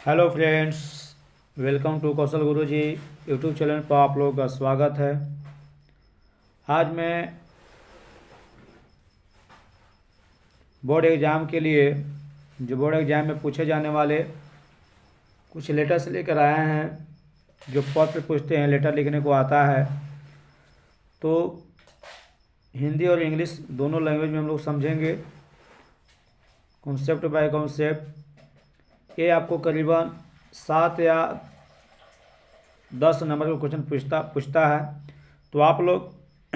Hello friends, welcome to Kaushal Guru ji YouTube channel पर आप लोगों का स्वागत है। आज मैं बोर्ड एग्ज़ाम के लिए जो बोर्ड एग्ज़ाम में पूछे जाने वाले कुछ लेटर्स लेकर आए हैं। जो पत्र पूछते हैं, लेटर लिखने को आता है तो हिंदी और इंग्लिश दोनों लैंग्वेज में हम लोग समझेंगे, कॉन्सेप्ट बाय कॉन्सेप्ट। ये आपको करीबन 7 या 10 नंबर का क्वेश्चन पूछता है। तो आप लोग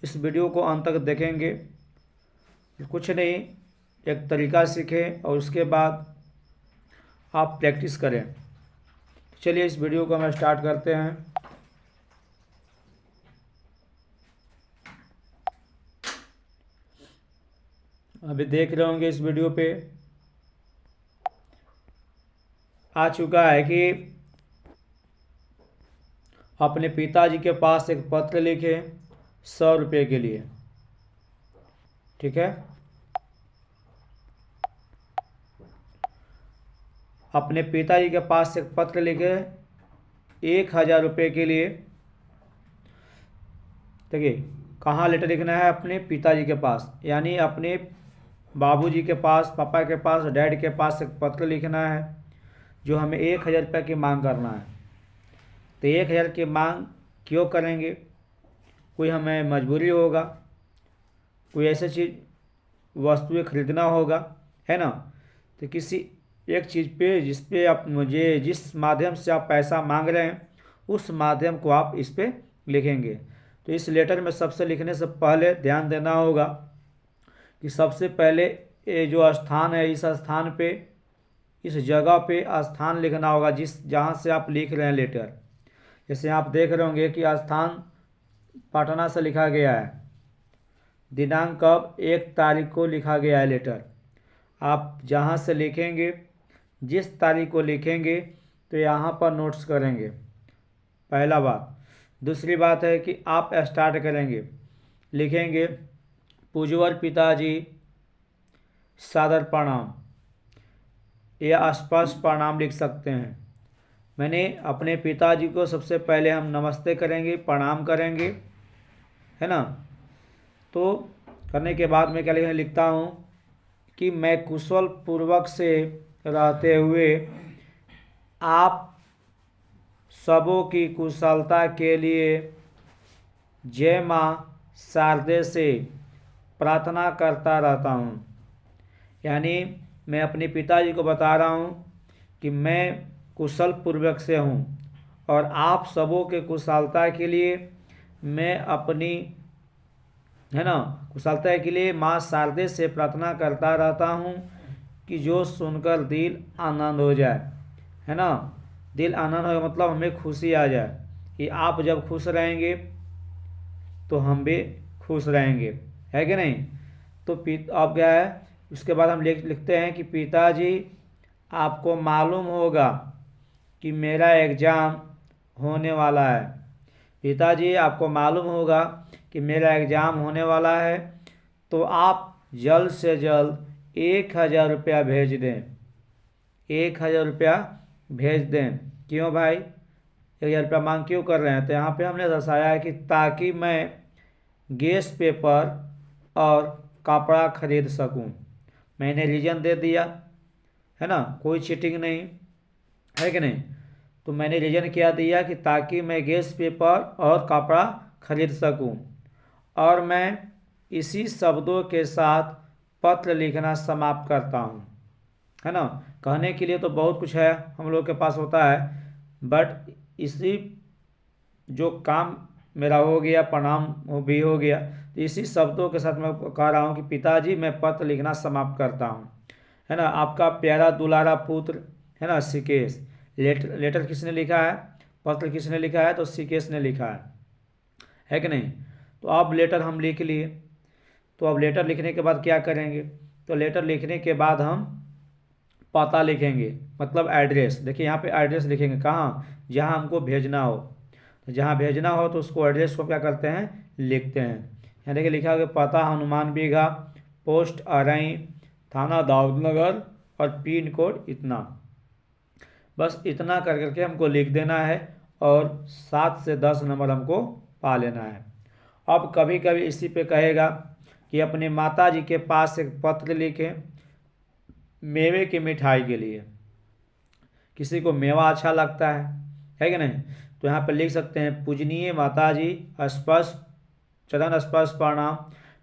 इस वीडियो को अंत तक देखेंगे, कुछ नहीं, एक तरीका सीखें और उसके बाद आप प्रैक्टिस करें। चलिए इस वीडियो को हम स्टार्ट करते हैं। अभी देख रहे होंगे इस वीडियो पे आ चुका है कि अपने पिताजी के पास एक पत्र लिखे 100 रुपये के लिए। ठीक है, अपने पिताजी के पास एक पत्र लिखे 1000 रुपये के लिए। देखिए, कहाँ लेटर लिखना है? अपने पिताजी के पास, यानी अपने बाबूजी के पास, पापा के पास, डैड के पास एक पत्र लिखना है जो हमें 1000 रुपये की मांग करना है। तो 1000 की मांग क्यों करेंगे? कोई हमें मजबूरी होगा, कोई ऐसी चीज़ वस्तुएं खरीदना होगा, है ना। तो किसी एक चीज़ पे जिस पे आप मुझे जिस माध्यम से आप पैसा मांग रहे हैं उस माध्यम को आप इस पे लिखेंगे। तो इस लेटर में सबसे लिखने से पहले ध्यान देना होगा कि सबसे पहले ये जो स्थान है, इस स्थान पे, इस जगह पे स्थान लिखना होगा जिस जहाँ से आप लिख रहे हैं लेटर। जैसे आप देख रहे होंगे कि स्थान पटना से लिखा गया है, दिनांक कब 1 तारीख को लिखा गया है लेटर। आप जहाँ से लिखेंगे, जिस तारीख को लिखेंगे तो यहाँ पर नोट्स करेंगे, पहला बात। दूसरी बात है कि आप स्टार्ट करेंगे, लिखेंगे पूज्यवर पिताजी सादर प्रणाम, या स्पष्ट प्रणाम लिख सकते हैं। मैंने अपने पिताजी को सबसे पहले हम नमस्ते करेंगे, प्रणाम करेंगे, है ना। तो करने के बाद मैं क्या लिखता हूँ कि मैं कुशल पूर्वक से रहते हुए आप सबों की कुशलता के लिए जय माँ शारदे से प्रार्थना करता रहता हूँ। यानी मैं अपने पिताजी को बता रहा हूँ कि मैं कुशल पूर्वक से हूँ और आप सबों के कुशलता के लिए मैं अपनी, है ना, कुशलता के लिए माँ शारदे से प्रार्थना करता रहता हूँ कि जो सुनकर दिल आनंद हो जाए, है ना। दिल आनंद हो मतलब हमें खुशी आ जाए कि आप जब खुश रहेंगे तो हम भी खुश रहेंगे, है कि नहीं। तो अब क्या है, उसके बाद हम लिखते हैं कि पिताजी आपको मालूम होगा कि मेरा एग्ज़ाम होने वाला है। पिताजी आपको मालूम होगा कि मेरा एग्ज़ाम होने वाला है, तो आप जल्द से जल्द 1000 रुपया भेज दें। 1000 रुपया भेज दें। क्यों भाई 1000 रुपया मांग क्यों कर रहे हैं? तो यहाँ पे हमने दर्शाया है कि ताकि मैं गैस पेपर और कपड़ा खरीद सकूं। मैंने रीज़न दे दिया, है ना, कोई चीटिंग नहीं, है कि नहीं। तो मैंने रीज़न क्या दिया कि ताकि मैं गैस पेपर और कपड़ा खरीद सकूं। और मैं इसी शब्दों के साथ पत्र लिखना समाप्त करता हूं, है ना। कहने के लिए तो बहुत कुछ है हम लोग के पास होता है, बट इसी जो काम मेरा हो गया, प्रणाम भी हो गया, तो इसी शब्दों के साथ मैं कह रहा हूँ कि पिताजी मैं पत्र लिखना समाप्त करता हूँ, है ना। आपका प्यारा दुलारा पुत्र, है ना, सिकेश। लेटर किसने लिखा है? पत्र किसने लिखा है? तो सिकेश ने लिखा है कि नहीं। तो अब लेटर हम लिख लिए। तो अब लेटर लिखने के बाद क्या करेंगे? तो लेटर लिखने के बाद हम पता लिखेंगे, मतलब एड्रेस। देखिए यहाँ पे एड्रेस लिखेंगे, कहाँ? जहाँ हमको भेजना हो। तो जहाँ भेजना हो तो उसको एड्रेस को क्या करते हैं, लिखते हैं। यहाँ देखिए लिखा हुआ पता हनुमान बीघा, पोस्ट अरई, थाना दाऊदनगर और पिन कोड इतना। बस इतना कर करके हमको लिख देना है और 7 से 10 नंबर हमको पा लेना है। अब कभी कभी इसी पे कहेगा कि अपने माता जी के पास एक पत्र लिखें मेवे की मिठाई के लिए। किसी को मेवा अच्छा लगता है कि नहीं, तो यहाँ पर लिख सकते हैं पूजनीय माता जी, स्पर्श चरण स्पर्श प्रणाम।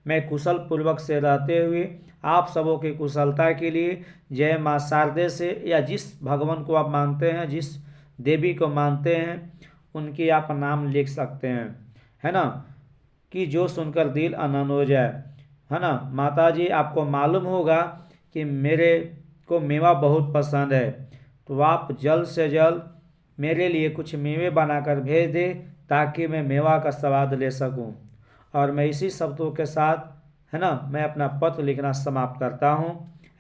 मैं कुशल पूर्वक से रहते हुए आप सबों की कुशलता के लिए जय माँ शारदे से, या जिस भगवान को आप मानते हैं, जिस देवी को मानते हैं, उनकी आप नाम लिख सकते हैं, है ना, कि जो सुनकर दिल आनंद हो जाए, है ना। माता जी आपको मालूम होगा कि मेरे को मेवा बहुत पसंद है, तो आप जल्द से जल्द मेरे लिए कुछ मेवे बनाकर भेज दें ताकि मैं मेवा का स्वाद ले सकूं। और मैं इसी शब्दों के साथ, है ना, मैं अपना पत्र लिखना समाप्त करता हूं,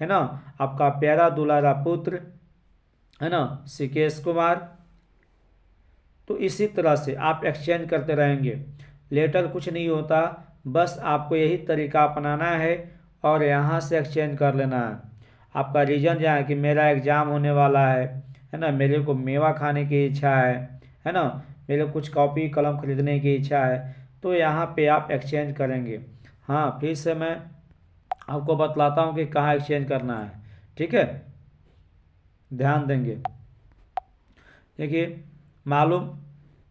है ना। आपका प्यारा दुलारा पुत्र, है ना, सिकेश कुमार। तो इसी तरह से आप एक्सचेंज करते रहेंगे। लेटर कुछ नहीं होता, बस आपको यही तरीका अपनाना है और यहाँ से एक्सचेंज कर लेना है। आपका रीज़न क्या है कि मेरा एग्ज़ाम होने वाला है ना, मेरे को मेवा खाने की इच्छा है ना, मेरे को कुछ कॉपी कलम खरीदने की इच्छा है, तो यहाँ पे आप एक्सचेंज करेंगे। हाँ, फिर से मैं आपको बतलाता हूँ कि कहाँ एक्सचेंज करना है, ठीक है, ध्यान देंगे। देखिए,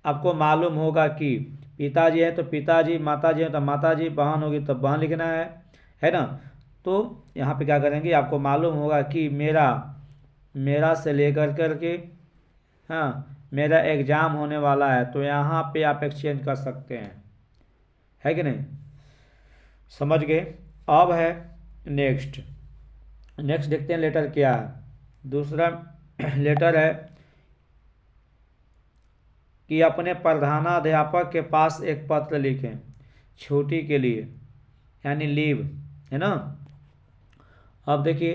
आपको मालूम होगा कि पिताजी है तो पिताजी, माताजी है तो माताजी, बहन होगी तो बहन लिखना है ना। तो यहाँ पे क्या करेंगे, आपको मालूम होगा कि मेरा से लेकर करके, हाँ, मेरा एग्ज़ाम होने वाला है, तो यहाँ पे आप एक्सचेंज कर सकते हैं, है कि नहीं, समझ गए। अब है नेक्स्ट देखते हैं लेटर क्या है। दूसरा लेटर है कि अपने प्रधानाध्यापक के पास एक पत्र लिखें छुट्टी के लिए, यानी लीव, है ना। अब देखिए,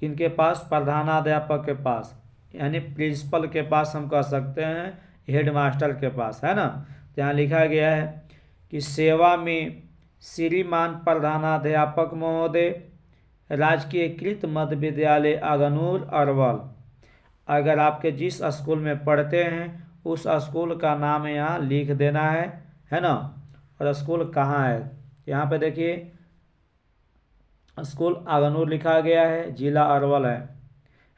किनके पास, प्रधानाध्यापक के पास, यानी प्रिंसिपल के पास हम कह सकते हैं, हेडमास्टर के पास, है ना। यहाँ लिखा गया है कि सेवा में श्रीमान प्रधानाध्यापक महोदय, राजकीय कृत मध्य विद्यालय अगनूर अरवल। अगर आपके जिस स्कूल में पढ़ते हैं उस स्कूल का नाम यहाँ लिख देना है ना, और स्कूल कहाँ है। यहाँ पे देखिए, स्कूल अगनूर लिखा गया है, जिला अरवल है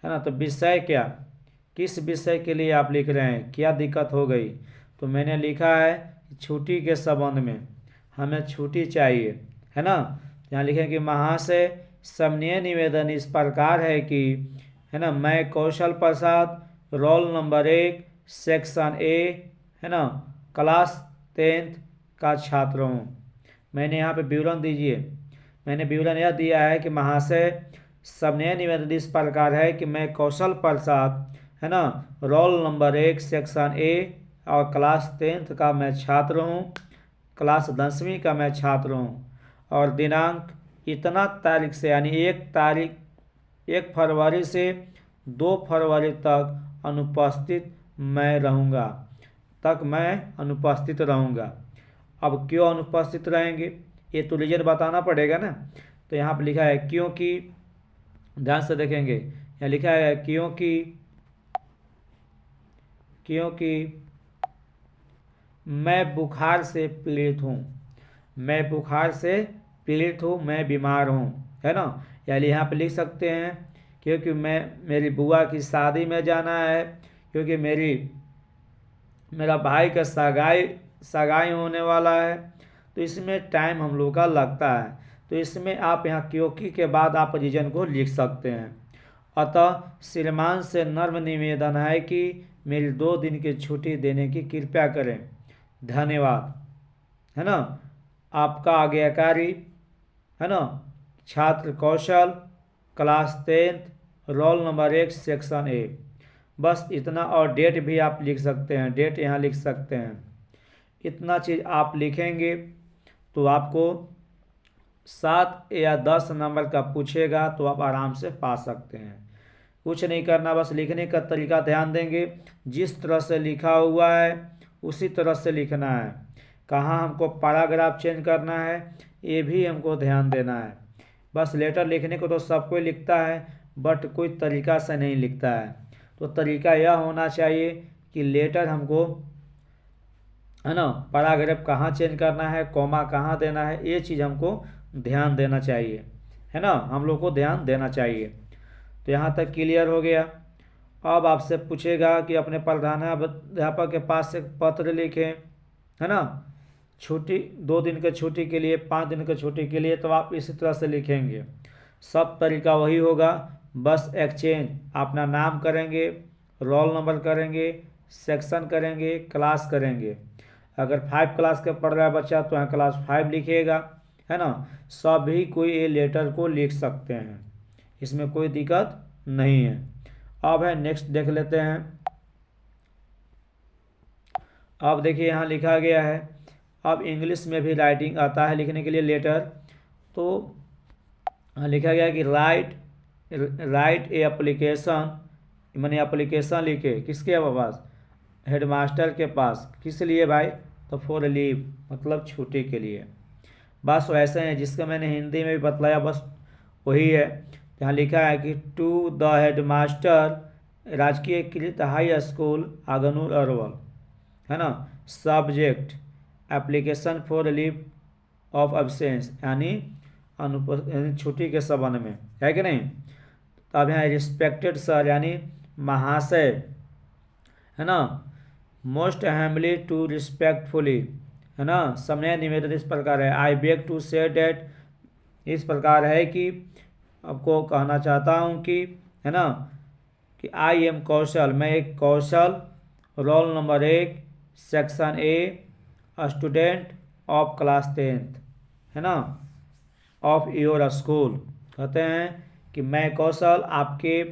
ना। तो विषय क्या, किस विषय के लिए आप लिख रहे हैं, क्या दिक्कत हो गई, तो मैंने लिखा है छुट्टी के संबंध में, हमें छुट्टी चाहिए, है ना। यहाँ लिखें कि महाशय, समनीय निवेदन इस प्रकार है कि, है ना, मैं कौशल प्रसाद, रोल नंबर 1, सेक्शन ए, है ना, क्लास 10th का छात्र हूँ। मैंने यहाँ पे विवरण दीजिए, मैंने विवरण यह दिया है कि महाशय, समन्वय निवेदन इस प्रकार है कि मैं कौशल प्रसाद, है ना, रोल नंबर 1, सेक्शन ए और क्लास 10th का मैं छात्र हूँ, क्लास 10वीं का मैं छात्र हूँ, और दिनांक इतना तारीख से, यानी 1 फरवरी से 2 फरवरी तक मैं अनुपस्थित रहूँगा। अब क्यों अनुपस्थित रहेंगे, ये तो रीजन बताना पड़ेगा ना। तो यहाँ पर लिखा है क्योंकि, ध्यान से देखेंगे, यहाँ लिखा है क्योंकि मैं बुखार से पीड़ित हूँ, मैं बीमार हूँ, है ना। यानी यहाँ पे लिख सकते हैं क्योंकि मेरी बुआ की शादी में जाना है, क्योंकि मेरा भाई का सगाई होने वाला है, तो इसमें टाइम हम लोग का लगता है। तो इसमें आप यहाँ क्योंकि के बाद आप रीजन को लिख सकते हैं। अतः श्रीमान से नम्र निवेदन है कि मेरी 2 दिन की छुट्टी देने की कृपया करें, धन्यवाद, है ना। आपका आज्ञाकारी, है ना, छात्र Kaushal, class 10th, roll number 1, section a. बस इतना, और डेट भी आप लिख सकते हैं, डेट यहाँ लिख सकते हैं। इतना चीज़ आप लिखेंगे तो आपको 7 या 10 नंबर का पूछेगा तो आप आराम से पा सकते हैं। कुछ नहीं करना, बस लिखने का तरीका ध्यान देंगे, जिस तरह से लिखा हुआ है उसी तरह से लिखना है। कहाँ हमको पैराग्राफ चेंज करना है ये भी हमको ध्यान देना है। बस लेटर लिखने को तो सब कोई लिखता है, बट कोई तरीका से नहीं लिखता है। तो तरीका यह होना चाहिए कि लेटर हमको, है ना, पैराग्राफ कहाँ चेंज करना है, कॉमा कहाँ देना है, ये चीज़ हमको ध्यान देना चाहिए, है ना, हम लोग को ध्यान देना चाहिए। तो यहाँ तक क्लियर हो गया। अब आपसे पूछेगा कि अपने प्रधानाध्यापक के पास एक पत्र लिखें, है ना, छुट्टी 2 दिन के छुट्टी के लिए, 5 दिन के छुट्टी के लिए, तो आप इसी तरह से लिखेंगे। सब तरीका वही होगा, बस एक्सचेंज अपना नाम करेंगे, रोल नंबर करेंगे, सेक्शन करेंगे, क्लास करेंगे। अगर 5 क्लास का पढ़ रहा है बच्चा तो यहाँ क्लास 5 लिखिएगा, है ना। सभी कोई ये लेटर को लिख सकते हैं, इसमें कोई दिक्कत नहीं है। अब है नेक्स्ट देख लेते हैं। अब देखिए यहाँ लिखा गया है, अब इंग्लिश में भी राइटिंग आता है लिखने के लिए लेटर। तो लिखा गया कि राइट ए एप्लीकेशन, मैंने एप्लीकेशन लिखे किसके पास, हेडमास्टर के पास। किस लिए भाई, तो फॉर लीव, मतलब छुट्टी के लिए। बस वैसे हैं जिसका मैंने हिंदी में भी बतलाया, बस वही है। यहाँ लिखा है कि टू द हेडमास्टर राजकीय कृत हाई स्कूल आगनूर अरवल, है ना, subject application for leave of absence, यानी छुट्टी के संबंध में, है कि नहीं। तो अब यहाँ रिस्पेक्टेड सर यानी महाशय, है ना, मोस्ट हम्बली टू रिस्पेक्टफुली, है ना, समय निवेदन इस प्रकार है, आई बेग टू से डेट, इस प्रकार है कि आपको कहना चाहता हूँ कि, है ना, कि आई एम कौशल, मैं एक Kaushal, roll number 1, section a, student of class 10th, है ना, ऑफ योर स्कूल। कहते हैं कि मैं कौशल आपके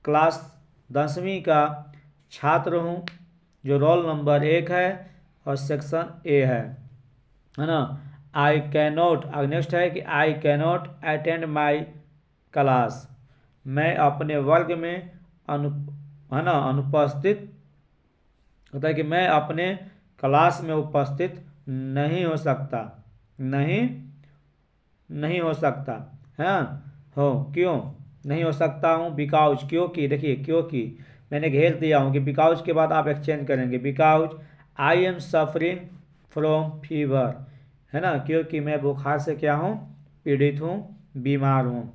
क्लास 10वीं का छात्र हूँ, जो रोल नंबर 1 है और सेक्शन ए है ना। आई कैनॉट, नेक्स्ट है कि I cannot attend my class, मैं अपने वर्ग में है ना अनुपस्थित, होता है कि मैं अपने क्लास में उपस्थित नहीं हो सकता, नहीं हो सकता, हाँ हो, क्यों नहीं हो सकता हूँ, बिकाउज, क्योंकि, देखिए क्योंकि मैंने घेर दिया हूँ कि बिकाउज के बाद आप एक्सचेंज करेंगे, because I am suffering from fever, है ना, क्योंकि मैं बुखार से क्या हूँ, पीड़ित हूँ, बीमार हूँ।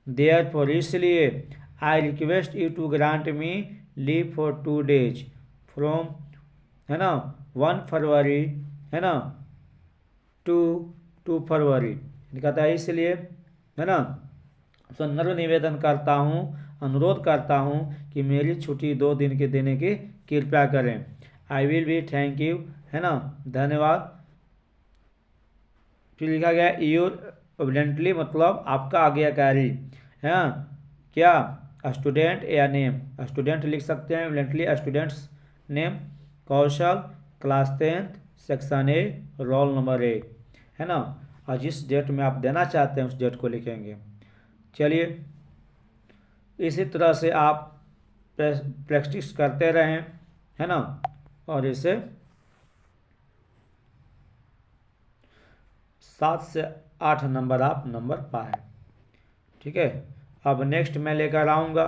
देयरफॉर, इसलिए, I request you to grant me leave for 2 days from, है ना, 1 फरवरी, है ना, टू 2 फरवरी, कहता है इसलिए, है ना, संदर्भ निवेदन करता हूँ, अनुरोध करता हूँ कि मेरी छुट्टी 2 दिन के देने की कृपया करें। I will be, thank you, है ना, धन्यवाद। फिर लिखा गया योर ओबिडेंटली, मतलब आपका आज्ञाकारी, है क्या, स्टूडेंट या नेम, स्टूडेंट लिख सकते हैं, obediently students name, Kaushal class 10th section A role number 1, है ना, और जिस डेट में आप देना चाहते हैं उस डेट को लिखेंगे। चलिए इसी तरह से आप प्रैक्टिस करते रहें, है ना, और इसे 7 से 8 नंबर आप नंबर पाए, ठीक है। अब नेक्स्ट मैं लेकर आऊँगा,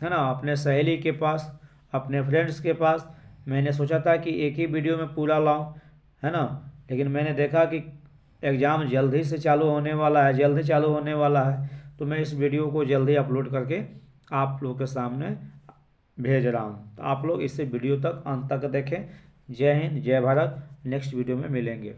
है ना, अपने सहेली के पास, अपने फ्रेंड्स के पास। मैंने सोचा था कि एक ही वीडियो में पूरा लाऊं, है ना, लेकिन मैंने देखा कि एग्ज़ाम जल्दी से चालू होने वाला है, जल्दी चालू होने वाला है, तो मैं इस वीडियो को जल्दी अपलोड करके आप लोगों के सामने भेज रहा हूँ। तो आप लोग इसे वीडियो तक अंत तक देखें। जय हिंद, जय भारत। नेक्स्ट वीडियो में मिलेंगे।